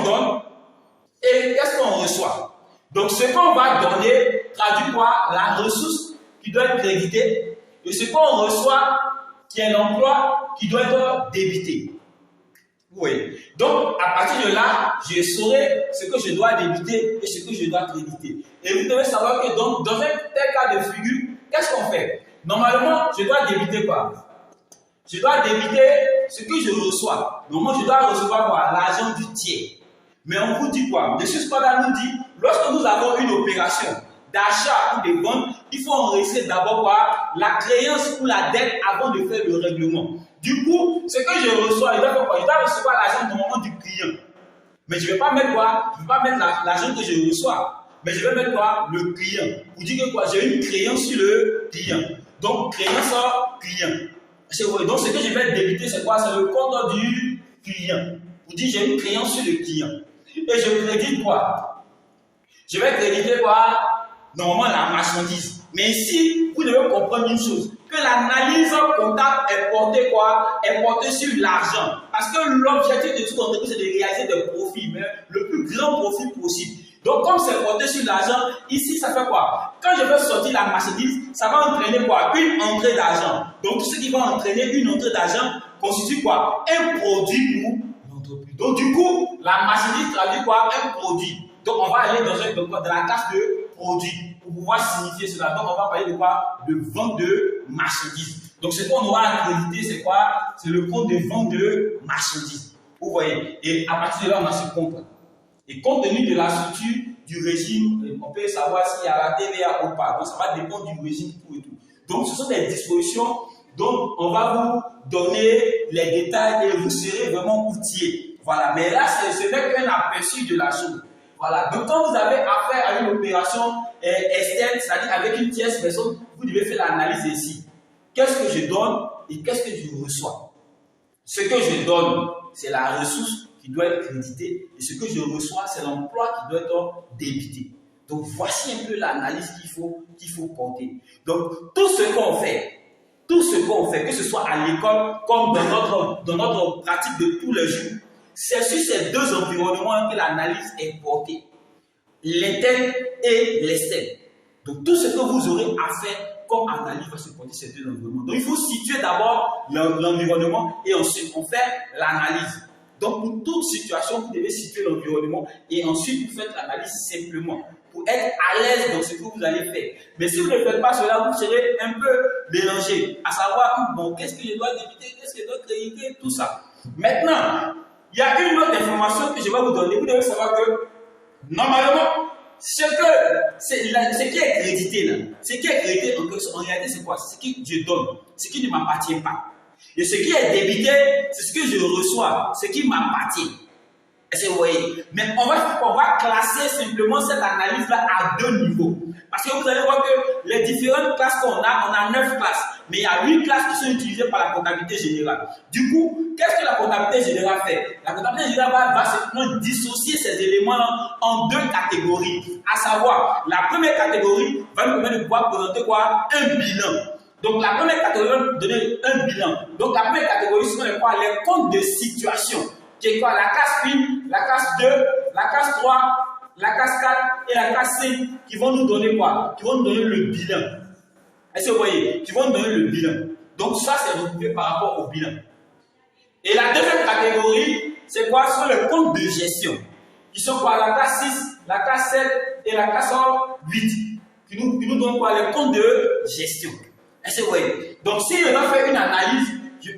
qu'on donne et qu'est-ce qu'on reçoit. Donc, ce qu'on va donner traduit quoi? La ressource qui doit être créditée et ce qu'on reçoit qui est l'emploi qui doit être débité. Oui. Donc, à partir de là, je saurai ce que je dois débiter et ce que je dois créditer. Et vous devez savoir que donc, dans un tel cas de figure, qu'est-ce qu'on fait? Normalement, je dois débiter quoi? Je dois débiter ce que je reçois. Normalement, je dois recevoir quoi? L'argent du tiers. Mais on vous dit quoi? M. Spada nous dit, lorsque nous avons une opération d'achat ou de vente, il faut enregistrer d'abord quoi? La créance ou la dette avant de faire le règlement. Du coup, ce que je reçois, je dois recevoir l'argent normalement du client. Mais je ne vais pas mettre quoi? Je ne vais pas mettre l'argent que je reçois. Mais je vais mettre quoi? Le client. Vous dites que quoi? J'ai une créance sur le client. Donc, créance client. Donc, ce que je vais débiter, c'est quoi? C'est le compte du client. Vous dites, j'ai une créance sur le client. Et je crédite quoi? Je vais créditer quoi? Normalement, la marchandise. Mais ici, vous devez comprendre une chose, que l'analyse comptable est portée quoi? Est portée sur l'argent. Parce que l'objectif de toute entreprise, c'est de réaliser des profits, mais le plus grand profit possible. Donc, comme c'est porté sur l'argent, ici, ça fait quoi? Quand je vais sortir la marchandise, ça va entraîner quoi? Une entrée d'argent. Donc, tout ce qui va entraîner une entrée d'argent constitue quoi? Un produit pour l'entreprise. Donc, du coup, la marchandise traduit quoi? Un produit. Donc, on va aller dans la case de produit pour pouvoir signifier cela. Donc, on va parler de quoi? De vente de marchandises. Donc, ce qu'on aura accrédité, c'est quoi? C'est le compte de vente de marchandises. Vous voyez? Et à partir de là, on a ce compte. Et compte tenu de la structure du régime, on peut savoir s'il y a la TVA ou pas. Donc, ça va dépendre du régime tout et tout. Donc, ce sont des dispositions dont on va vous donner les détails et vous serez vraiment outillé. Voilà. Mais là, ce n'est qu'un aperçu de la chose. Voilà. Donc, quand vous avez affaire à une opération externe, c'est-à-dire avec une tierce personne, vous devez faire l'analyse ici. Qu'est-ce que je donne et qu'est-ce que je reçois? Ce que je donne, c'est la ressource qui doit être créditée et ce que je reçois, c'est l'emploi qui doit être débité. Donc, voici un peu l'analyse qu'il faut porter. Donc, tout ce qu'on fait, que ce soit à l'école comme dans notre pratique de tous les jours, c'est sur ces deux environnements que l'analyse est portée. L'interne et l'externe. Donc, tout ce que vous aurez à faire comme analyse va se porter sur ces deux environnements. Donc, il faut situer d'abord l'environnement et ensuite on fait l'analyse. Donc, pour toute situation, vous devez situer l'environnement et ensuite vous faites l'analyse simplement pour être à l'aise dans ce que vous allez faire. Mais si vous ne faites pas cela, vous serez un peu mélangé, à savoir, bon, qu'est-ce que je dois débiter, qu'est-ce que je dois créditer, tout ça. Maintenant, il y a une autre information que je vais vous donner. Vous devez savoir que, normalement, ce qui est crédité là, ce qui est crédité en réalité, c'est quoi? C'est ce que je donne, ce qui ne m'appartient pas. Et ce qui est débité, c'est ce que je reçois, ce qui m'appartient. Est-ce que vous voyez? Mais on va classer simplement cette analyse-là à deux niveaux. Parce que vous allez voir que les différentes classes qu'on a, on a 9 classes. Mais il y a 8 classes qui sont utilisées par la comptabilité générale. Du coup, qu'est-ce que la comptabilité générale fait? La comptabilité générale va simplement dissocier ces éléments en deux catégories. À savoir, la première catégorie va nous permettre de pouvoir présenter quoi? Un bilan. Donc, la première catégorie va nous donner un bilan. Donc, la première catégorie, ce sont les comptes de situation. Qui est quoi? La case 1, la case 2, la case 3, la case 4 et la case 5 qui vont nous donner quoi? Qui vont nous donner le bilan. Est-ce que vous voyez? Qui vont nous donner le bilan. Donc, ça, c'est retrouvé par rapport au bilan. Et la deuxième catégorie, c'est quoi? Ce sont les comptes de gestion. Qui sont quoi? La case 6, la case 7 et la case 8. Qui nous donnent quoi? Les comptes de gestion. Est-ce que vous voyez? Donc, si on a fait une analyse,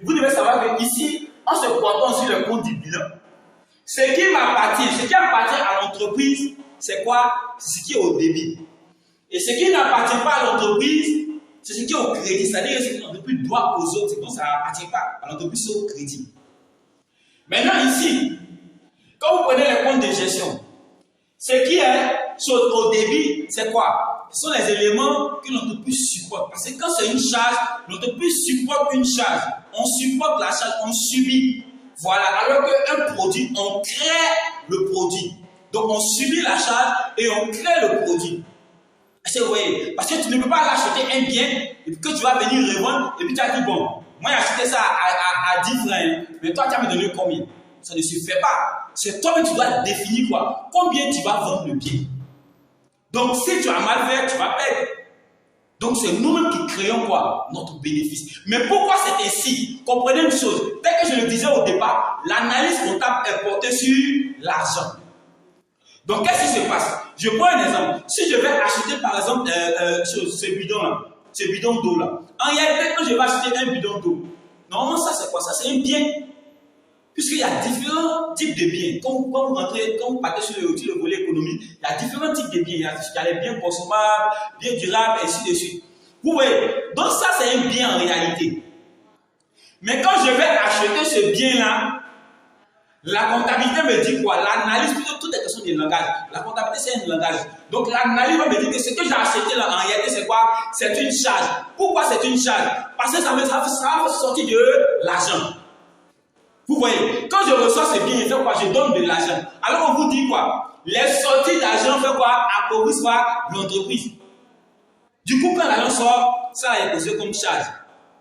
vous devez savoir qu'ici, en se portant sur le compte du bilan, ce qui appartient à l'entreprise, c'est quoi? C'est ce qui est au débit. Et ce qui n'appartient pas à l'entreprise, c'est ce qui est au crédit. C'est-à-dire ce que l'entreprise doit aux autres. Donc, ça n'appartient pas à l'entreprise, c'est au crédit. Maintenant, ici, quand vous prenez les comptes de gestion, ce qui est au débit, c'est quoi? Ce sont les éléments que l'entreprise supporte. Parce que quand c'est une charge, l'entreprise supporte une charge. On supporte la charge, on subit. Voilà. Alors qu'un produit, on crée le produit. Donc on subit la charge et on crée le produit. Est-ce que vous voyez? Parce que tu ne peux pas acheter un bien et puis que tu vas venir revendre et puis tu as dit bon, moi j'ai acheté ça à 10 francs, mais toi tu as me donné combien? Ça ne se fait pas. C'est toi-même qui dois définir quoi. Combien tu vas vendre le bien. Donc, si tu as mal fait, tu vas perdre. Donc, c'est nous-mêmes qui créons quoi? Notre bénéfice. Mais pourquoi c'est ainsi? Comprenez une chose. Tel que je le disais au départ, l'analyse comptable est portée sur l'argent. Donc, qu'est-ce qui se passe? Je prends un exemple. Si je vais acheter, par exemple, ce bidon-là, ce bidon d'eau-là. En réalité, quand je vais acheter un bidon d'eau, normalement, ça, c'est quoi? Ça, c'est un bien. Puisqu'il y a différents types de biens. Quand vous partez sur le volet économique, il y a différents types de biens. Il y a les biens consommables, biens durables, et ainsi de suite. Vous voyez? Donc, ça, c'est un bien en réalité. Mais quand je vais acheter ce bien-là, la comptabilité me dit quoi? L'analyse, plutôt toute est question de langage. La comptabilité, c'est un langage. Donc, l'analyse va me dire que ce que j'ai acheté là, en réalité, c'est quoi? C'est une charge. Pourquoi c'est une charge? Parce que ça va sortir de l'argent. Vous voyez? Quand je reçois ce bien, fait quoi? Je donne de l'argent. Alors, on vous dit quoi? Les sorties d'argent, fait quoi? Appauvrissent quoi? L'entreprise. Du coup, quand l'argent sort, ça est posé comme charge.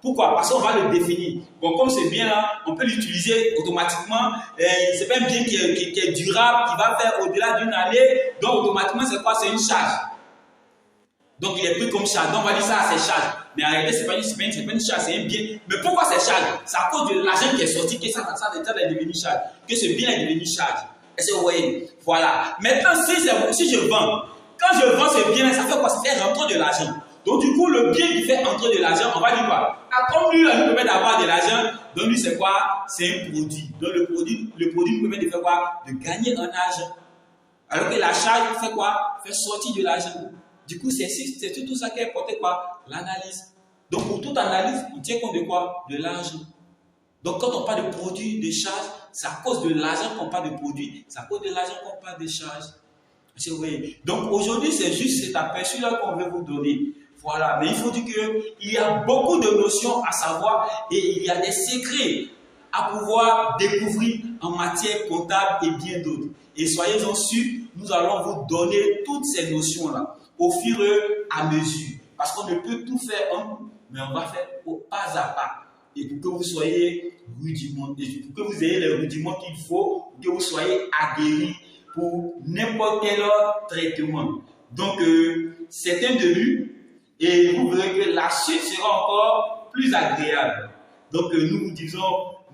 Pourquoi? Parce qu'on va le définir. Bon, comme c'est bien là, on peut l'utiliser automatiquement. C'est pas un bien qui est durable, qui va faire au-delà d'une année. Donc, automatiquement, c'est quoi? C'est une charge. Donc, il est pris comme charge. Donc, on va dire ça, c'est charge. Mais en réalité, c'est pas une charge, c'est un bien. Mais pourquoi c'est charge? C'est à cause de l'argent qui est sorti que ça est devenu charge. Que ce bien est devenu charge. Est-ce que vous voyez? Voilà. Maintenant, si je vends, quand je vends ce bien, ça fait quoi? Ça fait rentrer de l'argent. Donc, du coup, le bien qui fait entrer de l'argent, on va dire quoi? Comme lui, il permet d'avoir de l'argent, donc lui, c'est quoi? C'est un produit. Donc, le produit lui permet de faire quoi? De gagner en argent. Alors que la charge fait quoi? Fait sortir de l'argent. Du coup, c'est tout ça qui est porté quoi? L'analyse. Donc, pour toute analyse, on tient compte de quoi? De l'argent. Donc, quand on parle de produit, de charge, c'est à cause de l'argent qu'on parle de produit. C'est à cause de l'argent qu'on parle de charge. Vous voyez? Donc, aujourd'hui, c'est juste cet aperçu-là qu'on veut vous donner. Voilà, mais il faut dire qu'il y a beaucoup de notions à savoir et il y a des secrets à pouvoir découvrir en matière comptable et bien d'autres. Et soyez-en sûrs, nous allons vous donner toutes ces notions-là au fur et à mesure. Parce qu'on ne peut tout faire mais on va faire au pas à pas. Et pour que vous soyez rudimentés, pour que vous ayez les rudiments qu'il faut, pour que vous soyez aguerris pour n'importe quel autre traitement. Donc, c'est un début. Et vous verrez que la suite sera encore plus agréable. Donc, nous vous disons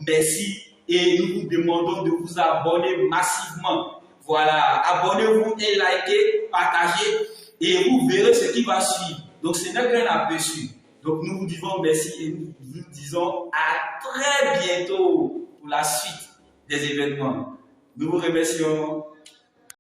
merci et nous vous demandons de vous abonner massivement. Voilà, abonnez-vous et likez, partagez et vous verrez ce qui va suivre. Donc, ce n'est qu'un aperçu. Donc, nous vous disons merci et nous vous disons à très bientôt pour la suite des événements. Nous vous remercions.